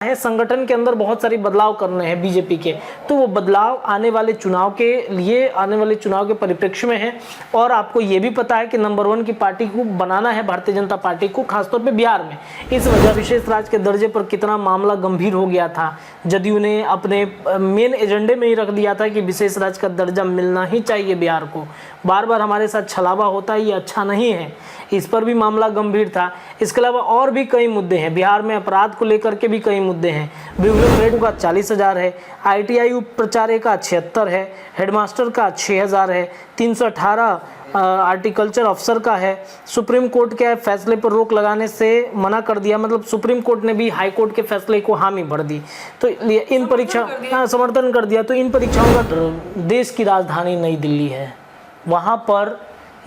है संगठन के अंदर बहुत सारी बदलाव करने हैं बीजेपी के, तो वो बदलाव आने वाले चुनाव के लिए, आने वाले चुनाव के परिप्रेक्ष्य में है। और आपको ये भी पता है कि नंबर 1 की पार्टी को बनाना है भारतीय जनता पार्टी को, खासतौर पे बिहार में। इस वजह विशेष राज्य के दर्जे पर कितना मामला गंभीर हो गया था, जदयू ने अपने मेन एजेंडे में ही रख दिया था कि विशेष राज्य का दर्जा मिलना ही चाहिए बिहार को। बार बार हमारे साथ छलावा होता है, ये अच्छा नहीं है, इस पर भी मामला गंभीर था। इसके अलावा और भी कई मुद्दे हैं, बिहार में अपराध को लेकर के भी कई मुद्दे हैं। ब्यूरोक्रेट का 40,000 है, ITI उपाचार्य का 76 है, हेडमास्टर का 6,000 है, 318 आर्टिकल्चर अफसर का है। सुप्रीम कोर्ट के फैसले पर रोक लगाने से मना कर दिया, मतलब सुप्रीम कोर्ट ने भी हाई कोर्ट के फैसले को हामी भर दी, तो इन परीक्षा समर्थन कर दिया। तो इन परीक्षाओं का देश की राजधानी नई दिल्ली है, वहाँ पर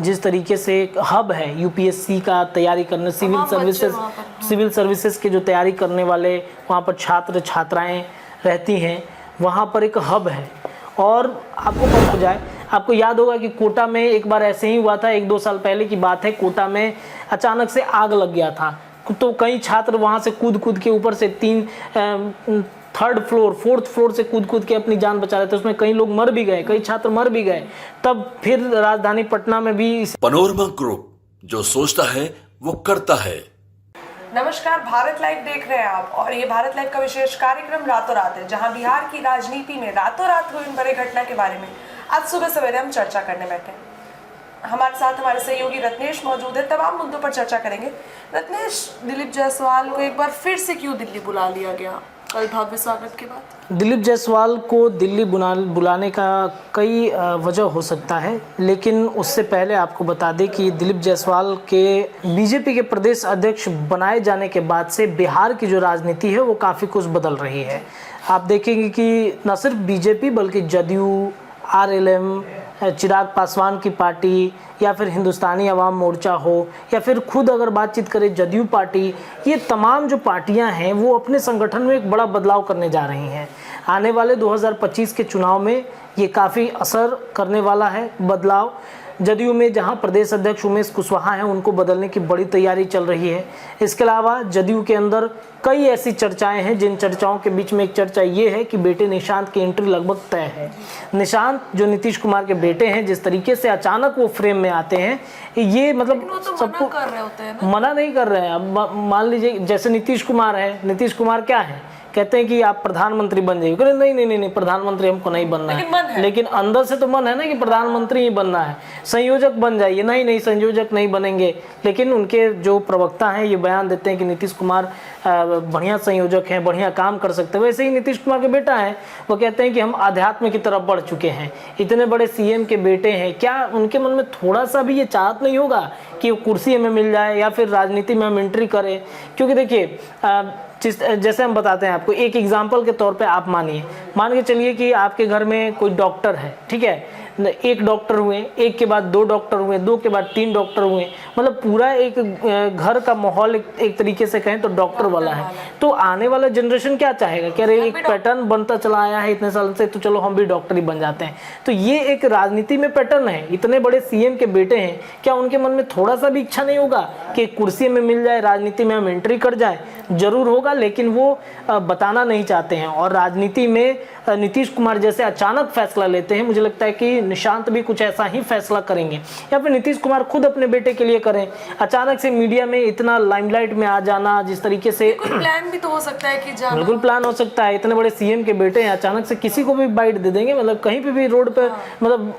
जिस तरीके से एक हब है UPSC का तैयारी करने, सिविल सर्विसेज के जो तैयारी करने वाले वहाँ पर छात्र छात्राएं रहती हैं, वहाँ पर एक हब है। और आपको पता हो जाए, आपको याद होगा कि कोटा में एक बार ऐसे ही हुआ था, 1-2 साल पहले की बात है, कोटा में अचानक से आग लग गया था, तो कई छात्र वहाँ से कूद के ऊपर से 3rd फ्लोर 4th फ्लोर से कूद के अपनी जान बचा रहे थे। उसमें कई लोग मर भी गए, कई छात्र मर भी गए। तब फिर राजधानी पटना में भी पनोरमा ग्रुप, जो सोचता है वो करता है। नमस्कार, भारत लाइव देख रहे हैं आप, और ये भारत लाइव का विशेष कार्यक्रम रातों रात है, जहां बिहार की राजनीति में रातों रात हुई इन बड़े घटना के बारे में आज सुबह सवेरे हम चर्चा करने बैठे हैं। हमारे साथ हमारे सहयोगी रत्नेश मौजूद है, तमाम मुद्दों पर चर्चा करेंगे। रत्नेश, दिलीप जायसवाल को एक बार फिर से क्यों दिल्ली बुला लिया गया कल भव्य स्वागत के बाद? दिलीप जायसवाल को दिल्ली बुलाने का कई वजह हो सकता है, लेकिन उससे पहले आपको बता दें कि दिलीप जायसवाल के बीजेपी के प्रदेश अध्यक्ष बनाए जाने के बाद से बिहार की जो राजनीति है वो काफ़ी कुछ बदल रही है। आप देखेंगे कि न सिर्फ बीजेपी बल्कि जदयू, RLM, चिराग पासवान की पार्टी, या फिर हिंदुस्तानी अवाम मोर्चा हो, या फिर खुद अगर बातचीत करें जदयू पार्टी, ये तमाम जो पार्टियां हैं वो अपने संगठन में एक बड़ा बदलाव करने जा रही हैं। आने वाले 2025 के चुनाव में ये काफ़ी असर करने वाला है बदलाव। जदयू में जहां प्रदेश अध्यक्ष उमेश कुशवाहा हैं, उनको बदलने की बड़ी तैयारी चल रही है। इसके अलावा जदयू के अंदर कई ऐसी चर्चाएं हैं, जिन चर्चाओं के बीच में एक चर्चा ये है कि बेटे निशांत की एंट्री लगभग तय है। निशांत जो नीतीश कुमार के बेटे हैं, जिस तरीके से अचानक वो फ्रेम में आते हैं, ये मतलब तो सबको कर रहे होते हैं ना? मना नहीं कर रहे हैं। अब मान लीजिए जैसे नीतीश कुमार है, नीतीश कुमार क्या है, कहते हैं कि आप प्रधानमंत्री बन जाइए, कहते नहीं, प्रधानमंत्री हमको नहीं बनना है, लेकिन अंदर से तो मन है ना कि प्रधानमंत्री ही बनना है। संयोजक बन जाइए, नहीं संयोजक नहीं बनेंगे, लेकिन उनके जो प्रवक्ता हैं ये बयान देते हैं कि नीतीश कुमार बढ़िया संयोजक हैं, बढ़िया काम कर सकते हैं। वैसे ही नीतीश कुमार के बेटा है, वो कहते हैं कि हम अध्यात्म की तरफ बढ़ चुके हैं। इतने बड़े CM के बेटे हैं, क्या उनके मन में थोड़ा सा भी ये चाहत नहीं होगा कि वो कुर्सी हमें मिल जाए या फिर राजनीति में हम एंट्री करें? क्योंकि देखिए, जैसे हम बताते हैं आपको, एक एग्जाम्पल के तौर पे आप मान के चलिए कि आपके घर में कोई डॉक्टर है, ठीक है, एक डॉक्टर हुए, एक के बाद 2 डॉक्टर हुए, 2 के बाद 3 डॉक्टर हुए, मतलब पूरा एक घर का माहौल एक तरीके से कहें तो डॉक्टर वाला है। तो आने वाला जनरेशन क्या चाहेगा कि अरे एक पैटर्न बनता चला आया है इतने साल से, तो चलो हम भी डॉक्टर ही बन जाते हैं। तो ये एक राजनीति में पैटर्न है। इतने बड़े CM के बेटे हैं, क्या उनके मन में थोड़ा सा भी इच्छा नहीं होगा कि कुर्सी में मिल जाए, राजनीति में हम एंट्री कर जाए? जरूर होगा, लेकिन वो बताना नहीं चाहते हैं। और राजनीति में नीतीश कुमार जैसे अचानक फैसला लेते हैं, मुझे लगता है कि निशांत भी कुछ ऐसा ही फैसला करेंगे, या फिर नीतीश कुमार खुद अपने बेटे के लिए करें। अचानक से मीडिया में इतना लाइमलाइट में आ जाना, जिस तरीके से प्लान भी तो हो सकता है कि जाना, बिल्कुल प्लान हो सकता है। इतने बड़े CM के बेटे हैं, अचानक से किसी को भी बाइट दे देंगे, मतलब कहीं पे भी रोड पे मतलब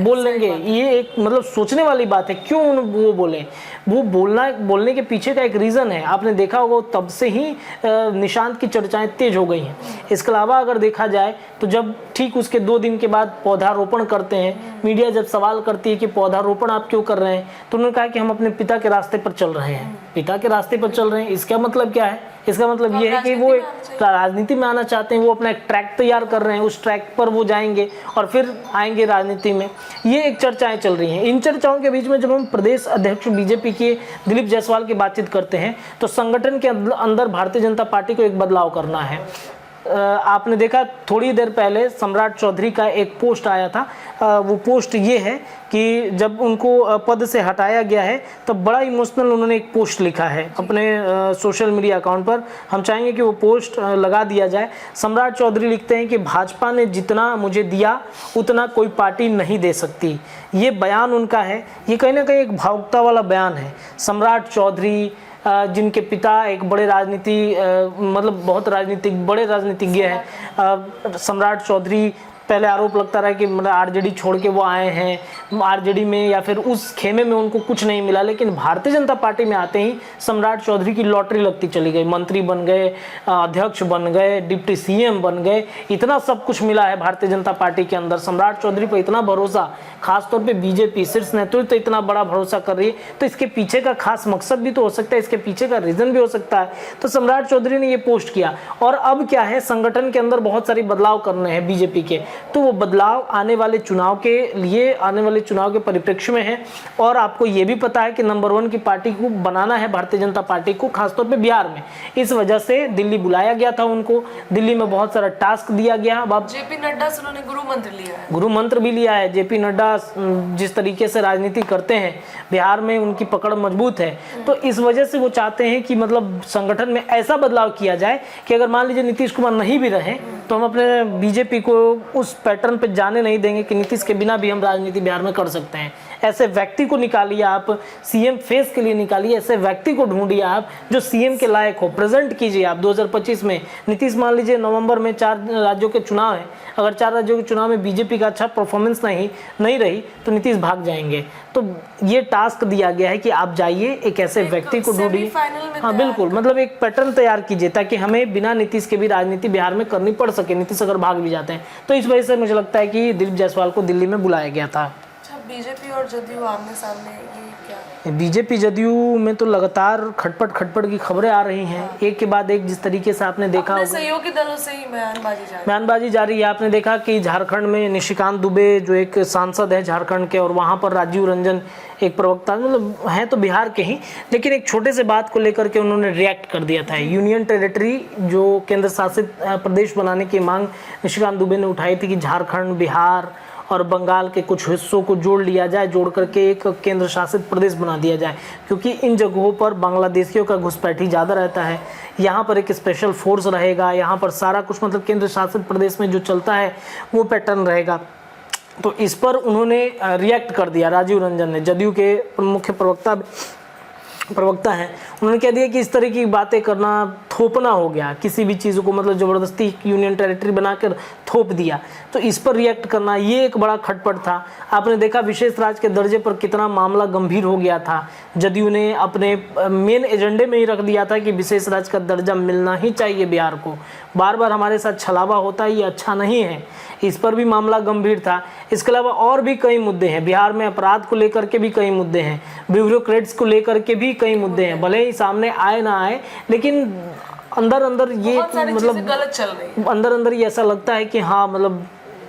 बोल लेंगे। ये एक मतलब सोचने वाली बात है, क्यों वो बोले? वो बोलने के पीछे का एक रीजन है। आपने देखा होगा तब से ही निशांत की चर्चाएं तेज हो गई हैं। इसके अलावा अगर देखा जाए तो जब ठीक उसके 2 दिन के बाद पौधारोपण करते हैं, मीडिया जब सवाल करती है कि पौधारोपण आप क्यों कर रहे हैं, तो उन्होंने कहा कि हम अपने पिता के रास्ते पर चल रहे हैं। पिता के रास्ते पर चल रहे हैं, इसका मतलब क्या है? इसका मतलब ये है कि वो राजनीति में आना चाहते हैं, वो अपना एक ट्रैक तैयार कर रहे हैं, उस ट्रैक पर वो जाएंगे और फिर आएंगे राजनीति में। ये एक चर्चाएं चल रही हैं। इन चर्चाओं के बीच में जब हम प्रदेश अध्यक्ष बीजेपी के दिलीप जायसवाल की बातचीत करते हैं, तो संगठन के अंदर भारतीय जनता पार्टी को एक बदलाव करना है। आपने देखा थोड़ी देर पहले सम्राट चौधरी का एक पोस्ट आया था। वो पोस्ट ये है कि जब उनको पद से हटाया गया है तब बड़ा इमोशनल उन्होंने एक पोस्ट लिखा है अपने सोशल मीडिया अकाउंट पर। हम चाहेंगे कि वो पोस्ट लगा दिया जाए। सम्राट चौधरी लिखते हैं कि भाजपा ने जितना मुझे दिया उतना कोई पार्टी नहीं दे सकती। ये बयान उनका है, ये कहीं ना कहीं एक भावुकता वाला बयान है। सम्राट चौधरी जिनके पिता एक बड़े मतलब बहुत बड़े राजनीतिज्ञ हैं। सम्राट चौधरी पहले आरोप लगता रहा कि मतलब आरजेडी छोड़ के वो आए हैं, आरजेडी में या फिर उस खेमे में उनको कुछ नहीं मिला, लेकिन भारतीय जनता पार्टी में आते ही सम्राट चौधरी की लॉटरी लगती चली गई। मंत्री बन गए, अध्यक्ष बन गए, डिप्टी सीएम बन गए, इतना सब कुछ मिला है भारतीय जनता पार्टी के अंदर। सम्राट चौधरी पर इतना भरोसा, खासतौर पर बीजेपी शीर्ष नेतृत्व इतना बड़ा भरोसा कर रही है, तो इसके पीछे का खास मकसद भी तो हो सकता है, इसके पीछे का रीजन भी हो सकता है। तो सम्राट चौधरी ने ये पोस्ट किया और अब क्या है, संगठन के अंदर बहुत सारी बदलाव करने हैं बीजेपी के, तो वो बदलाव आने वाले चुनाव के परिप्रेक्ष्य में है। और आपको ये भी पता है कि नंबर 1 की पार्टी को बनाना है भारतीय जनता पार्टी को, खासतौर पे बिहार में। इस वजह से दिल्ली बुलाया गया था उनको, दिल्ली में बहुत सारा टास्क दिया गया। अब जेपी नड्डा से उन्होंने गुरु मंत्र लिया है, गुरु मंत्र भी लिया है। जेपी नड्डा जिस तरीके से राजनीति करते हैं, बिहार में उनकी पकड़ मजबूत है, तो इस वजह से वो चाहते हैं कि मतलब संगठन में ऐसा बदलाव किया जाए कि अगर मान लीजिए नीतीश कुमार नहीं भी रहे तो हम अपने बीजेपी को उस पैटर्न पे जाने नहीं देंगे कि नीतीश के बिना भी हम राजनीति बिहार में कर सकते हैं। ऐसे व्यक्ति को निकालिए आप, सीएम फेस के लिए निकालिए, ऐसे व्यक्ति को ढूंढिए आप जो सीएम के लायक हो, प्रेजेंट कीजिए आप 2025 में। नीतीश मान लीजिए नवंबर में 4 राज्यों के चुनाव है, अगर 4 राज्यों के चुनाव में बीजेपी का अच्छा परफॉर्मेंस नहीं रही तो नीतीश भाग जाएंगे। तो ये टास्क दिया गया है कि आप जाइए एक ऐसे व्यक्ति को ढूंढिए। हाँ बिल्कुल, मतलब एक पैटर्न तैयार कीजिए ताकि हमें बिना नीतीश के भी राजनीति बिहार में करनी पड़ सके, नीतीश अगर भाग भी जाते हैं तो। इस वजह से मुझे लगता है कि दिलीप जायसवाल को दिल्ली में बुलाया गया था। बीजेपी और जदयू आमने सामने, ये क्या? बीजेपी जदयू में तो लगातार खटपट की खबरें आ रही हैं, एक के बाद एक। जिस तरीके से आपने देखा होगा सहयोगी दलों से ही बयानबाजी जारी है। आपने देखा कि झारखंड में निशिकांत दुबे जो एक सांसद है झारखंड के, और वहां पर राजीव रंजन एक प्रवक्ता, मतलब हैं तो बिहार के ही, लेकिन एक छोटे से बात को लेकर के उन्होंने रिएक्ट कर दिया था। यूनियन टेरिटरी जो केंद्र शासित प्रदेश बनाने की मांग निशिकांत दुबे ने उठाई थी कि झारखंड, बिहार और बंगाल के कुछ हिस्सों को जोड़ लिया जाए, जोड़ करके एक केंद्र शासित प्रदेश बना दिया जाए, क्योंकि इन जगहों पर बांग्लादेशियों का घुसपैठी ज़्यादा रहता है। यहाँ पर एक स्पेशल फोर्स रहेगा, यहाँ पर सारा कुछ मतलब केंद्र शासित प्रदेश में जो चलता है वो पैटर्न रहेगा। तो इस पर उन्होंने रिएक्ट कर दिया राजीव रंजन ने, जदयू के मुख्य प्रवक्ता हैं। उन्होंने कह दिया कि इस तरह की बातें करना थोपना हो गया, किसी भी चीज़ को मतलब ज़बरदस्ती यूनियन टेरिटरी बनाकर थोप दिया। तो इस पर रिएक्ट करना ये एक बड़ा खटपट था। आपने देखा विशेष राज्य के दर्जे पर कितना मामला गंभीर हो गया था। जदयू ने अपने मेन एजेंडे में ही रख दिया था कि विशेष राज्य का दर्जा मिलना ही चाहिए बिहार को। बार बार हमारे साथ छलावा होता है, ये अच्छा नहीं है। इस पर भी मामला गंभीर था। इसके अलावा और भी कई मुद्दे हैं बिहार में, अपराध को लेकर के भी कई मुद्दे हैं, ब्यूरोक्रेट्स को लेकर के भी कई मुद्दे हैं। भले ही सामने आए ना आए, लेकिन अंदर ये मतलब गलत चल रही है। अंदर ये ऐसा लगता है कि हाँ मतलब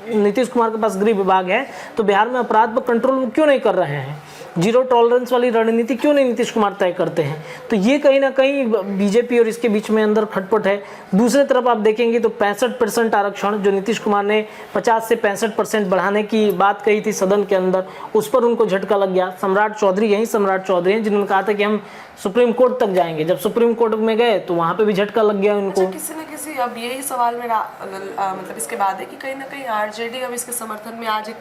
नीतीश कुमार के पास गृह विभाग है तो बिहार में अपराध पर कंट्रोल वो क्यों नहीं कर रहे हैं, जीरो टॉलरेंस वाली रणनीति क्यों नहीं नीतीश कुमार तय करते हैं। तो ये कहीं ना कहीं बीजेपी और इसके बीच में अंदर खटपट है। दूसरी तरफ आप देखेंगे तो 65% आरक्षण जो नीतीश कुमार ने 50 से 65% बढ़ाने की बात कही थी सदन के अंदर, उस पर उनको झटका लग गया। सम्राट चौधरी हैं जिन्होंने कहा था कि हम सुप्रीम कोर्ट तक जाएंगे। जब सुप्रीम कोर्ट में गए तो वहां पे भी झटका लग गया उनको। किसी न किसी, अब यही सवाल मेरा मतलब इसके बाद है कि कहीं ना कहीं आरजेडी अब इसके समर्थन में आज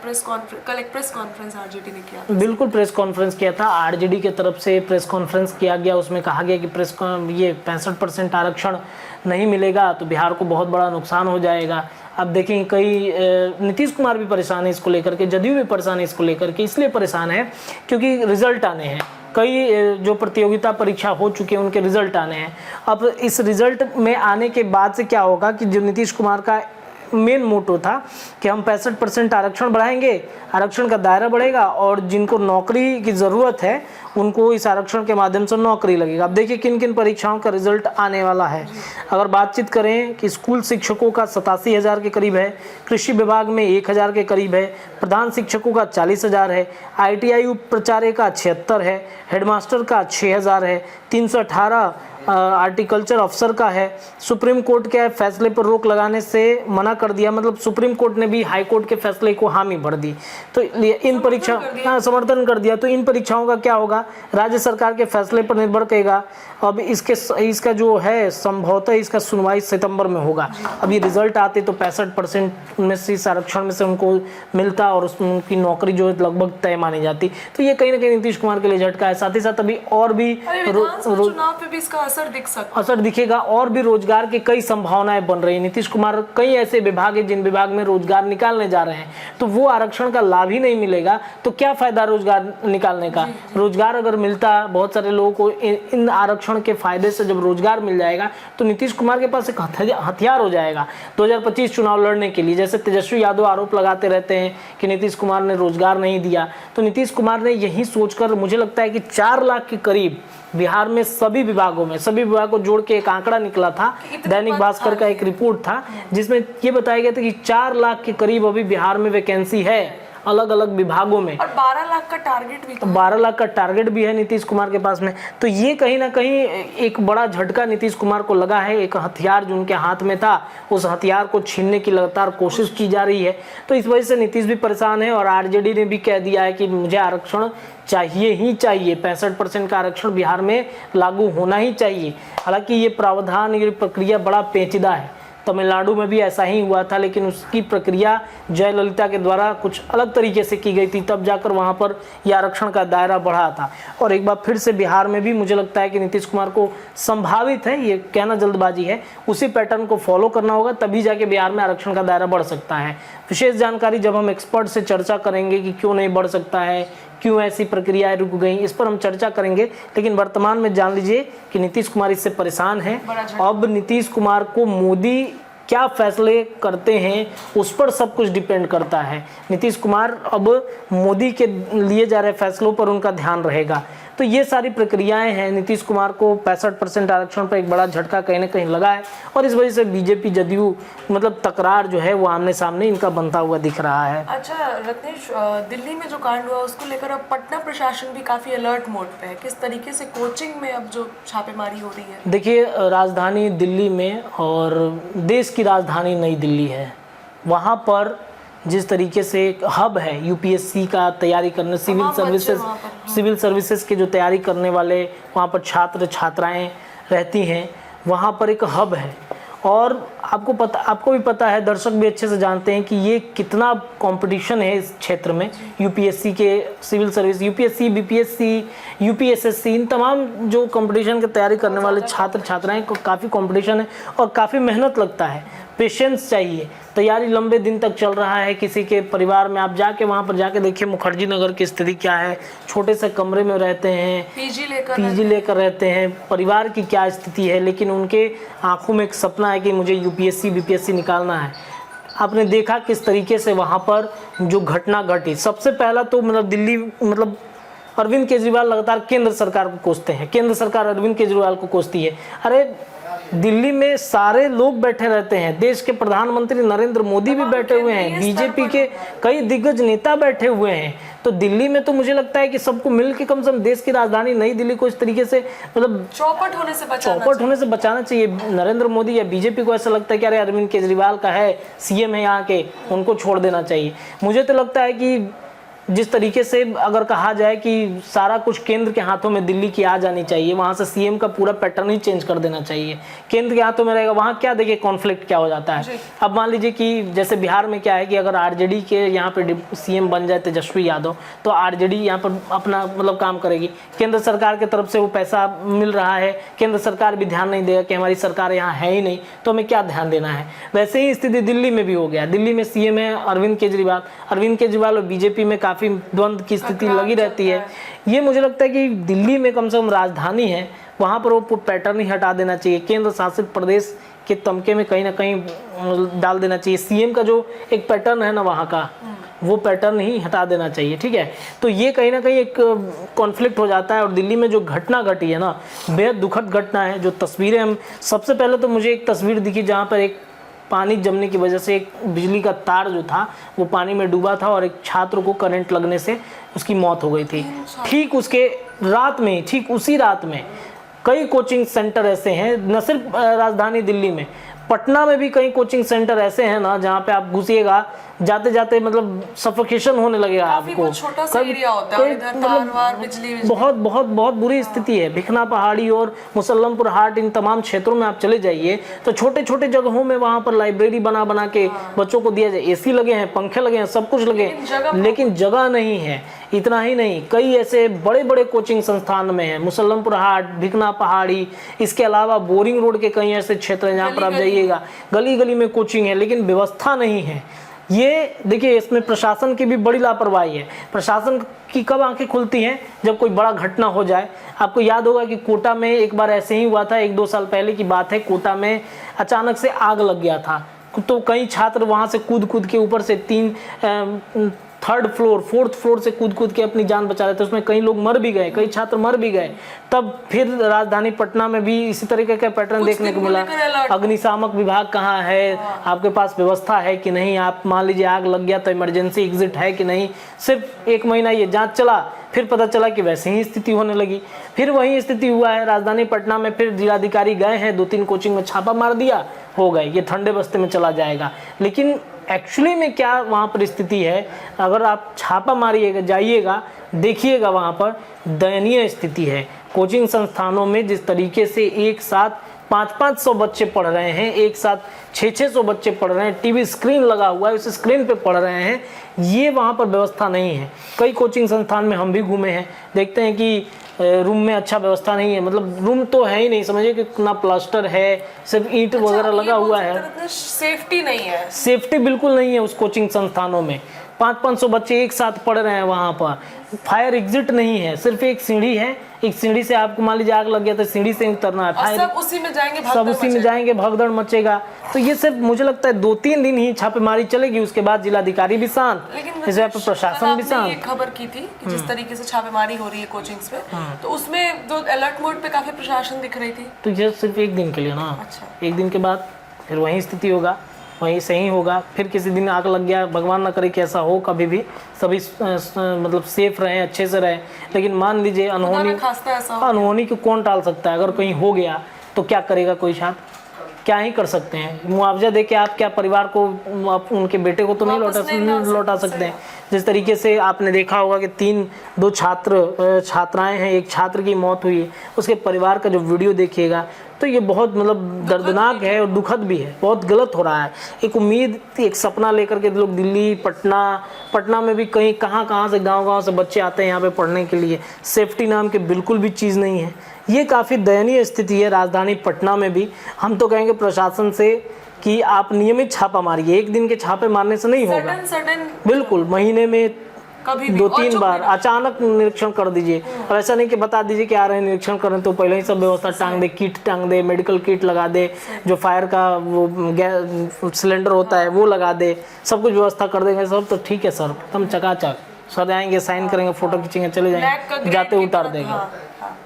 कल एक प्रेस कॉन्फ्रेंस आरजेडी ने किया। बिल्कुल प्रेस कॉन्फ्रेंस किया था, आरजेडी की तरफ से प्रेस कॉन्फ्रेंस किया गया। उसमें कहा गया कि ये 65% आरक्षण नहीं मिलेगा तो बिहार को बहुत बड़ा नुकसान हो जाएगा। अब देखें कई नीतीश कुमार भी परेशान है इसको लेकर के, जदयू भी परेशान है इसको लेकर के। इसलिए परेशान है क्योंकि रिजल्ट आने हैं, कई जो प्रतियोगिता परीक्षा हो चुके हैं उनके रिजल्ट आने हैं। अब इस रिजल्ट में आने के बाद से क्या होगा कि जो नीतीश कुमार का मेन मोटो था कि हम 65% आरक्षण बढ़ाएंगे, आरक्षण का दायरा बढ़ेगा और जिनको नौकरी की ज़रूरत है उनको इस आरक्षण के माध्यम से नौकरी लगेगा। अब देखिए किन किन परीक्षाओं का रिजल्ट आने वाला है। अगर बातचीत करें कि स्कूल शिक्षकों का 87,000 के करीब है, कृषि विभाग में 1,000 के करीब है, प्रधान शिक्षकों का 40,000 है, ITI उप प्राचार्य का 76 है, हेडमास्टर का 6,000 है, 318 हार्टिकल्चर अफसर का है। सुप्रीम कोर्ट के फैसले पर रोक लगाने से मना कर दिया, मतलब सुप्रीम कोर्ट ने भी हाई कोर्ट के फैसले को हामी भर दी। तो इन परीक्षाओं समर्थन कर दिया। तो इन परीक्षाओं का क्या होगा, राज्य सरकार के फैसले पर निर्भर करेगा। अब इसका जो है संभवतः इसका सुनवाई सितंबर में होगा। अब ये रिजल्ट आते तो 65% में से इस आरक्षण में से उनको मिलता और उनकी नौकरी जो है लगभग तय मानी जाती। तो ये कहीं ना कहीं नीतीश कुमार के लिए झटका है। साथ ही साथ अभी और भी चुनाव पे भी इसका असर दिखेगा और भी रोजगार की कई संभावनाएं बन रही है। नीतीश कुमार कई ऐसे विभाग है जिन विभाग में रोजगार निकालने जा रहे हैं, तो वो आरक्षण का लाभ ही नहीं मिलेगा तो क्या फायदा रोजगार निकालने का। रोजगार अगर मिलता, बहुत सारे लोगों को इन आरक्षण के फायदे से जब रोजगार मिल जाएगा तो नीतीश कुमार के पास एक हथियार हो जाएगा 2025 चुनाव लड़ने के लिए। जैसे तेजस्वी यादव आरोप लगाते रहते हैं कि नीतीश कुमार ने रोजगार नहीं दिया, तो नीतीश कुमार ने यही सोचकर मुझे लगता है कि 4 लाख के करीब बिहार में सभी विभागों को जोड़ के एक आंकड़ा निकला था। दैनिक भास्कर का एक रिपोर्ट था जिसमें ये बताया गया था कि 4 लाख के करीब अभी बिहार में वैकेंसी है अलग अलग विभागों में, और 12 लाख का टारगेट भी, 12 लाख का टारगेट भी है नीतीश कुमार के पास में। तो ये कहीं ना कहीं एक बड़ा झटका नीतीश कुमार को लगा है। एक हथियार जो उनके हाथ में था, उस हथियार को छीनने की लगातार कोशिश की जा रही है। तो इस वजह से नीतीश भी परेशान है और आरजेडी ने भी कह दिया है कि मुझे आरक्षण चाहिए ही चाहिए, 65% का आरक्षण बिहार में लागू होना ही चाहिए। हालांकि ये प्रावधान, ये प्रक्रिया बड़ा पेचीदा है। तमिलनाडु में भी ऐसा ही हुआ था, लेकिन उसकी प्रक्रिया जयललिता के द्वारा कुछ अलग तरीके से की गई थी, तब जाकर वहां पर यह आरक्षण का दायरा बढ़ा था। और एक बार फिर से बिहार में भी मुझे लगता है कि नीतीश कुमार को संभावित है, ये कहना जल्दबाजी है, उसी पैटर्न को फॉलो करना होगा, तभी जाके बिहार में आरक्षण का दायरा बढ़ सकता है। विशेष जानकारी जब हम एक्सपर्ट से चर्चा करेंगे कि क्यों नहीं बढ़ सकता है, क्यों ऐसी प्रक्रियाएं रुक गई, इस पर हम चर्चा करेंगे। लेकिन वर्तमान में जान लीजिए कि नीतीश कुमार इससे परेशान है। अब नीतीश कुमार को मोदी क्या फैसले करते हैं उस पर सब कुछ डिपेंड करता है। नीतीश कुमार अब मोदी के लिए जा रहे फैसलों पर उनका ध्यान रहेगा। तो ये सारी प्रक्रियाएं हैं। नीतीश कुमार को 65% आरक्षण पर एक बड़ा झटका कहीं ना कहीं लगा है और इस वजह से बीजेपी जदयू मतलब तकरार जो है वो आमने सामने इनका बनता हुआ दिख रहा है। अच्छा रत्नेश, दिल्ली में जो कांड हुआ उसको लेकर अब पटना प्रशासन भी काफी अलर्ट मोड पे है। किस तरीके से कोचिंग में अब जो छापेमारी हो रही है? देखिए, राजधानी दिल्ली में और देश की राजधानी नई दिल्ली है, वहाँ पर जिस तरीके से एक हब है यूपीएससी का तैयारी करने, सिविल सर्विसेज के जो तैयारी करने वाले वहाँ पर छात्र छात्राएं रहती हैं, वहाँ पर एक हब है। और आपको भी पता है, दर्शक भी अच्छे से जानते हैं कि ये कितना कंपटीशन है इस क्षेत्र में। यूपीएससी के civil service, UPSC, BPSC, UPSSC, इन तमाम जो कंपटीशन की तैयारी करने वाले छात्र छात्राएं को काफ़ी कंपटीशन है और काफ़ी मेहनत लगता है, पेशेंस चाहिए। तैयारी लंबे दिन तक चल रहा है। किसी के परिवार में आप जाके वहाँ पर जाके देखिए मुखर्जी नगर की स्थिति क्या है, छोटे से कमरे में रहते हैं, पीजी लेकर रहते हैं, परिवार की क्या स्थिति है, लेकिन उनके आंखों में एक सपना है कि मुझे यूपीएससी बीपीएससी निकालना है। आपने देखा किस तरीके से वहाँ पर जो घटना घटी। सबसे पहला तो दिल्ली अरविंद केजरीवाल लगातार केंद्र सरकार को कोसते हैं, केंद्र सरकार अरविंद केजरीवाल को कोसती है। अरे दिल्ली में सारे लोग बैठे रहते हैं, देश के प्रधानमंत्री नरेंद्र मोदी भी बैठे हुए हैं, बीजेपी के कई दिग्गज नेता बैठे हुए हैं। तो दिल्ली में तो मुझे लगता है कि सबको मिल के कम से कम देश की राजधानी नई दिल्ली को इस तरीके से चौपट होने से बचाना चाहिए। नरेंद्र मोदी या बीजेपी को ऐसा लगता है कि अरे अरविंद केजरीवाल का है, सीएम है यहाँ के, उनको छोड़ देना चाहिए। मुझे तो लगता है कि जिस तरीके से अगर कहा जाए कि सारा कुछ केंद्र के हाथों में दिल्ली की आ जानी चाहिए, वहाँ से सीएम का पूरा पैटर्न ही चेंज कर देना चाहिए, केंद्र के हाथों में रहेगा। वहाँ क्या देखिए कॉन्फ्लिक्ट क्या हो जाता है। अब मान लीजिए कि जैसे बिहार में क्या है कि अगर आरजेडी के यहाँ पे सीएम बन जाए तेजस्वी यादव, तो आरजेडी यहाँ पर अपना काम करेगी, केंद्र सरकार की तरफ से वो पैसा मिल रहा है, केंद्र सरकार भी ध्यान नहीं देगा कि हमारी सरकार यहाँ है ही नहीं तो हमें क्या ध्यान देना है। वैसे ही स्थिति दिल्ली में भी हो गया। दिल्ली में सीएम है अरविंद केजरीवाल और बीजेपी में काफ़ी द्वंद्व की स्थिति लगी रहती है। ये मुझे लगता है कि दिल्ली में कम से कम राजधानी है, वहाँ पर वो पैटर्न ही हटा देना चाहिए, केंद्र शासित प्रदेश के तमके में कहीं ना कहीं डाल देना चाहिए। सीएम का जो एक पैटर्न है ना वहाँ का, वो पैटर्न ही हटा देना चाहिए। ठीक है, तो ये कहीं ना कहीं एक कॉन्फ्लिक्ट हो जाता है। और दिल्ली में जो घटना घटी है ना, बेहद दुखद घटना है। जो तस्वीरें हम सबसे पहले तो मुझे एक तस्वीर दिखी जहाँ पर एक पानी जमने की वजह से एक बिजली का तार जो था वो पानी में डूबा था और एक छात्र को करंट लगने से उसकी मौत हो गई थी। ठीक उसके रात में, ठीक उसी रात में कई कोचिंग सेंटर ऐसे हैं, न सिर्फ राजधानी दिल्ली में, पटना में भी कई कोचिंग सेंटर ऐसे हैं ना जहाँ पे आप घुसिएगा, जाते जाते मतलब सफोकेशन होने लगेगा आपको। छोटा सा एरिया होता है, इधर तार-वार, बिजली। बहुत बहुत बहुत बुरी स्थिति है। भिखना पहाड़ी और मुसल्लमपुर हाट, इन तमाम क्षेत्रों में आप चले जाइए तो छोटे छोटे जगहों में वहाँ पर लाइब्रेरी बना बना के बच्चों को दिया जाए। एसी लगे हैं, पंखे लगे हैं, सब कुछ लगे हैं, लेकिन जगह नहीं है। इतना ही नहीं, कई ऐसे बड़े बड़े कोचिंग संस्थान में है, मुसल्लमपुर हाट, भिखना पहाड़ी, इसके अलावा बोरिंग रोड के कई ऐसे क्षेत्र हैं जहाँ पर आप जाइएगा, गली गली में कोचिंग है, लेकिन व्यवस्था नहीं है। ये देखिए, इसमें प्रशासन की भी बड़ी लापरवाही है। प्रशासन की कब आंखें खुलती हैं? जब कोई बड़ा घटना हो जाए। आपको याद होगा कि कोटा में एक बार ऐसे ही हुआ था, 1-2 साल पहले की बात है। कोटा में अचानक से आग लग गया था, तो कई छात्र वहां से कूद के ऊपर से 3rd फ्लोर 4th फ्लोर से कूद के अपनी जान बचा रहे थे। उसमें कई लोग मर भी गए, कई छात्र मर भी गए। तब फिर राजधानी पटना में भी इसी तरीके का पैटर्न देखने को मिला। अग्निशामक विभाग कहाँ है, आपके पास व्यवस्था है कि नहीं, आप मान लीजिए आग लग गया तो इमरजेंसी एग्जिट है कि नहीं। सिर्फ 1 महीना ये जांच चला, फिर पता चला कि वैसे ही स्थिति होने लगी। फिर वही स्थिति हुआ है राजधानी पटना में। फिर जिलाधिकारी गए हैं, 2-3 कोचिंग में छापा मार दिया, हो गए, ये ठंडे बस्ते में चला जाएगा। लेकिन एक्चुअली में क्या वहाँ पर स्थिति है, अगर आप छापा मारिएगा, जाइएगा, देखिएगा, वहाँ पर दयनीय स्थिति है। कोचिंग संस्थानों में जिस तरीके से एक साथ 500-500 बच्चे पढ़ रहे हैं, एक साथ 600-600 बच्चे पढ़ रहे हैं, टीवी स्क्रीन लगा हुआ है, उस स्क्रीन पे पढ़ रहे हैं, ये वहाँ पर व्यवस्था नहीं है। कई कोचिंग संस्थान में हम भी घूमे हैं, देखते हैं कि रूम में अच्छा व्यवस्था नहीं है, मतलब रूम तो है ही नहीं, समझिए कि ना प्लास्टर है, सिर्फ ईंट वगैरह लगा हुआ है। सेफ्टी नहीं है, सेफ्टी बिल्कुल नहीं है उस कोचिंग संस्थानों में। 500-500 बच्चे एक साथ पढ़ रहे हैं वहाँ पर। फायर एग्जिट नहीं है, सिर्फ एक सीढ़ी है, एक सीढ़ी से आपको मान लीजिए आग लग गया तो सीढ़ी से उतरना है, फायर सब उसी में जाएंगे, भगदड़ मचेगा। तो ये सिर्फ मुझे लगता है 2-3 दिन ही छापेमारी चलेगी, उसके बाद जिलाधिकारी भी शांत, इस वजह पर प्रशासन भी शांत। ये खबर की थी कि जिस तरीके से छापेमारी हो रही है कोचिंग्स में, तो उसमें जो अलर्ट मोड पे काफी प्रशासन दिख रही थी। तो ये सिर्फ 1 दिन के लिए ना, अच्छा। 1 दिन के बाद फिर वही स्थिति होगा, वहीं सही होगा। फिर किसी दिन आग लग गया, भगवान ना करे कि ऐसा हो कभी भी, सभी मतलब सेफ रहें, अच्छे से रहें। लेकिन मान लीजिए अनहोनी को कौन टाल सकता है? अगर कहीं हो गया तो क्या करेगा कोई छात्र? क्या ही कर सकते हैं? मुआवजा दे के आप क्या परिवार को, आप उनके बेटे को तो नहीं लौटा सकते हैं। जिस तरीके से आपने देखा होगा कि 2 छात्राएं हैं, एक छात्र की मौत हुई है, उसके परिवार का जो वीडियो देखिएगा तो ये बहुत मतलब दर्दनाक है और दुखद भी है, बहुत गलत हो रहा है। एक उम्मीद, एक सपना लेकर के लोग दिल्ली, पटना में भी कहीं कहाँ से गांव से बच्चे आते हैं यहाँ पे पढ़ने के लिए। सेफ्टी नाम के बिल्कुल भी चीज़ नहीं है। ये काफ़ी दयनीय स्थिति है राजधानी पटना में भी। हम तो कहेंगे प्रशासन से कि आप नियमित छापा मारिए, 1 दिन के छापे मारने से नहीं होगा। बिल्कुल, महीने में 2-3 बार अचानक निरीक्षण कर दीजिए। और ऐसा नहीं कि बता दीजिए कि आ रहे हैं निरीक्षण करें तो पहले ही सब व्यवस्था टांग दे, किट टांग दे, मेडिकल किट लगा दे, जो फायर का वो गैस सिलेंडर होता है वो लगा दे, सब कुछ व्यवस्था कर देंगे सब तो ठीक है सर, एकदम चकाचक सर आएंगे, साइन करेंगे, फोटो खींचेंगे, चले जाएंगे, जाते उतार देंगे।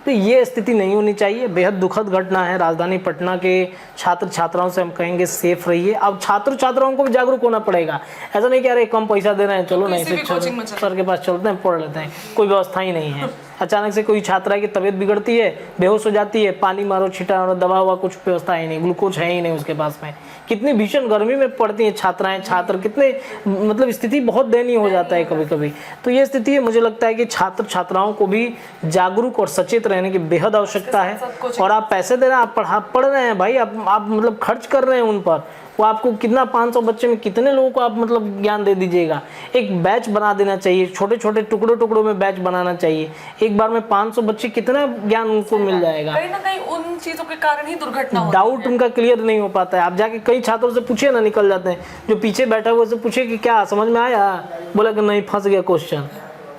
तो ये स्थिति नहीं होनी चाहिए। बेहद दुखद घटना है। राजधानी पटना के छात्र छात्राओं से हम कहेंगे सेफ रहिए। अब छात्र छात्राओं को भी जागरूक होना पड़ेगा। ऐसा नहीं कह रहे कम पैसा दे रहे हैं चलो नहीं सर के पास चलते हैं, पढ़ लेते हैं, कोई व्यवस्था ही नहीं है। अचानक से कोई छात्रा की तबीयत बिगड़ती है, बेहोश हो जाती है, पानी मारो, छिटा मारो, दवा हुआ, कुछ व्यवस्था ही नहीं, ग्लूकोज है ही नहीं उसके पास में। कितनी भीषण गर्मी में पड़ती हैं छात्राएं, छात्र, कितने मतलब स्थिति बहुत दयनीय हो जाता है कभी कभी। तो ये स्थिति है, मुझे लगता है कि छात्र छात्राओं को भी जागरूक और सचेत रहने की बेहद आवश्यकता है। और आप पैसे दे रहे हैं, आप पढ़ रहे हैं भाई, आप मतलब खर्च कर रहे हैं उन पर, वो आपको कितना 500 बच्चे में कितने लोगों को आप मतलब ज्ञान दे दीजिएगा। एक बैच बना देना चाहिए, छोटे छोटे टुकड़ों में बैच बनाना चाहिए। एक बार में 500 बच्चे, कितना ज्ञान उनको मिल जाएगा। कहीं ना कहीं उन चीजों के कारण ही दुर्घटना होती है। डाउट उनका क्लियर नहीं हो पाता है। आप जाके कई छात्रों से पूछे ना, निकल जाते हैं। जो पीछे बैठा हुआ से पूछे कि क्या समझ में आया, बोला कि नहीं, फंस गया क्वेश्चन।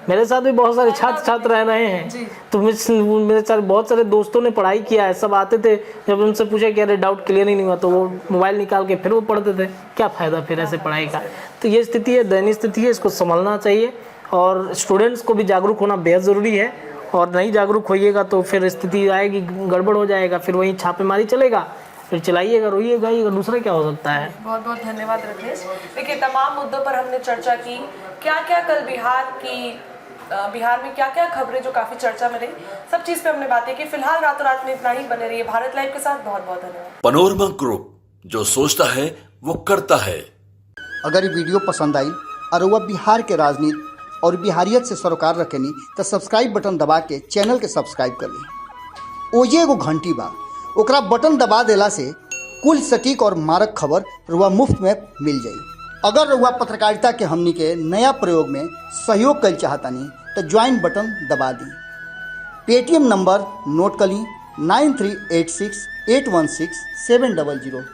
मेरे साथ भी बहुत सारे छात्र रह रहे हैं, तो मेरे बहुत सारे दोस्तों ने पढ़ाई किया है, सब आते थे, जब उनसे पूछा कि अरे डाउट क्लियर ही नहीं हुआ तो वो मोबाइल निकाल के फिर वो पढ़ते थे। क्या फ़ायदा फिर ऐसे पढ़ाई का। तो ये स्थिति है, दयनीय स्थिति है, इसको संभलना चाहिए और स्टूडेंट्स को भी जागरूक होना बेहद ज़रूरी है। और नहीं जागरूक होइएगा तो फिर स्थिति आएगी, गड़बड़ हो जाएगा, फिर वहीं छापेमारी चलेगा, फिर चलाइएगा, रोइएगा, दूसरा क्या हो सकता है। बहुत बहुत धन्यवाद रत्नेश। देखिए, तमाम मुद्दों पर हमने चर्चा की। क्या क्या कल बिहार की बिहार में क्या क्या खबरें जो काफी चर्चा में रही, सब चीज पे हमने बातें की। फिलहाल रातों रात में इतना ही। बने रहिए भारत लाइव के साथ। बहुत बहुत धन्यवाद। पनोरमा ग्रुप, जो सोचता है वो करता है। अगर ये वीडियो पसंद आई और वह बिहार के राजनीति और बिहारियत से सरोकार रखेनी तो सब्सक्राइब बटन दबा के चैनल के सब्सक्राइब कर ली। ओजे एगो घंटी बा, ओकरा बटन दबा देला से कुल सटीक और मारक खबर रुआ मुफ्त में मिल जाई। अगर रुआ पत्रकारिता के हमनी के नया प्रयोग में सहयोग कर चाहतानी तो ज्वाइन बटन दबा दी। पेटीएम नंबर नोट कर ली 9386816700।